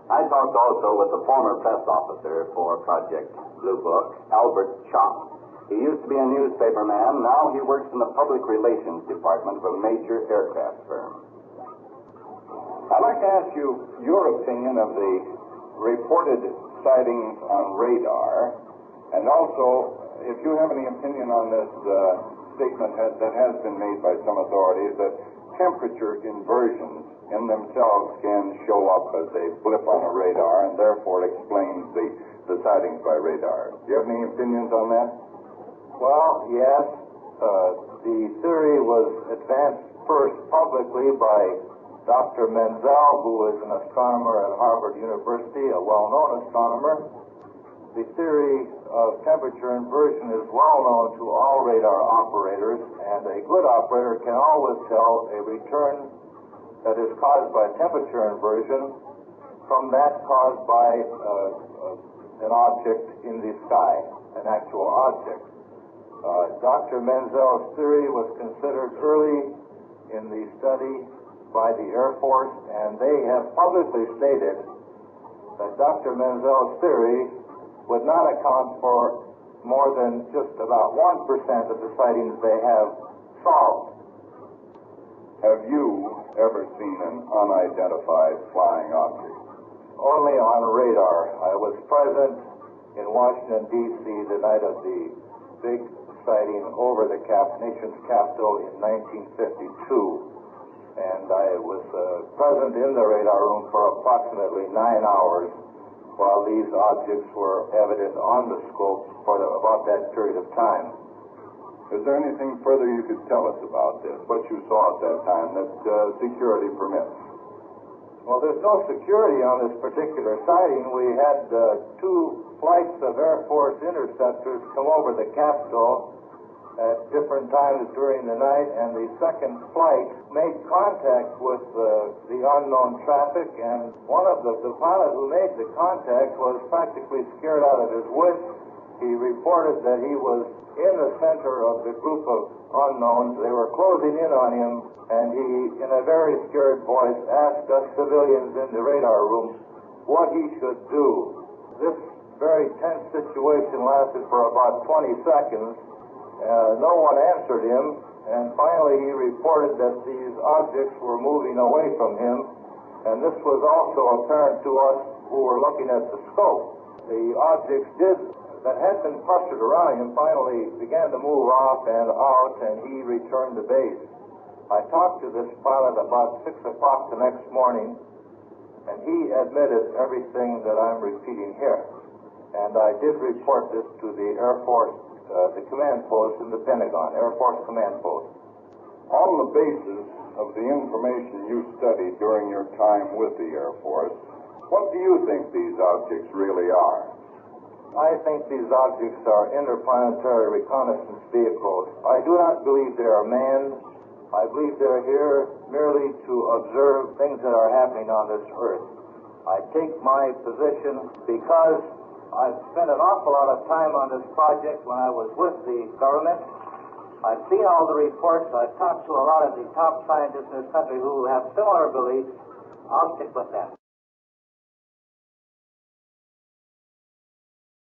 I talked also with the former press officer for Project Blue Book, Albert Chomp. He used to be a newspaper man. Now he works in the public relations department of a major aircraft firm. I'd like to ask you your opinion of the reported sightings on radar, and also if you have any opinion on this statement that has been made by some authorities that temperature inversions in themselves can show up as a blip on a radar and therefore explains the sightings by radar. Do you have any opinions on that? Well, yes. The theory was advanced first publicly by Dr. Menzel, who is an astronomer at Harvard University, a well-known astronomer. The theory of temperature inversion is well known to all radar operators, and a good operator can always tell a return that is caused by temperature inversion from that caused by an object in the sky, an actual object. Dr. Menzel's theory was considered early in the study by the Air Force, and they have publicly stated that Dr. Menzel's theory would not account for more than just about 1% of the sightings they have solved. Have you ever seen an unidentified flying object? Only on radar. I was present in Washington, D.C. the night of the big sighting over the nation's capital in 1952. And I was present in the radar room for approximately 9 hours while these objects were evident on the scope for about that period of time. Is there anything further you could tell us about this, what you saw at that time that security permits? Well, there's no security on this particular sighting. We had 2 flights of Air Force interceptors come over the Capitol at different times during the night, and the second flight made contact with the unknown traffic, and one of the pilot who made the contact was practically scared out of his wits. He reported that he was in the center of the group of unknowns. They were closing in on him, and he, in a very scared voice, asked us civilians in the radar room what he should do. This very tense situation lasted for about 20 seconds. No one answered him, and finally he reported that these objects were moving away from him, and this was also apparent to us who were looking at the scope. The objects that had been clustered around him finally began to move off and out, and he returned to base. I talked to this pilot about 6 o'clock the next morning, and he admitted everything that I'm repeating here. And I did report this to the Air Force, the command post in the Pentagon, Air Force Command Post. On the basis of the information you studied during your time with the Air Force, what do you think these objects really are? I think these objects are interplanetary reconnaissance vehicles. I do not believe they are manned. I believe they're here merely to observe things that are happening on this Earth. I take my position because I've spent an awful lot of time on this project when I was with the government. I've seen all the reports. I've talked to a lot of the top scientists in this country who have similar beliefs. I'll stick with them.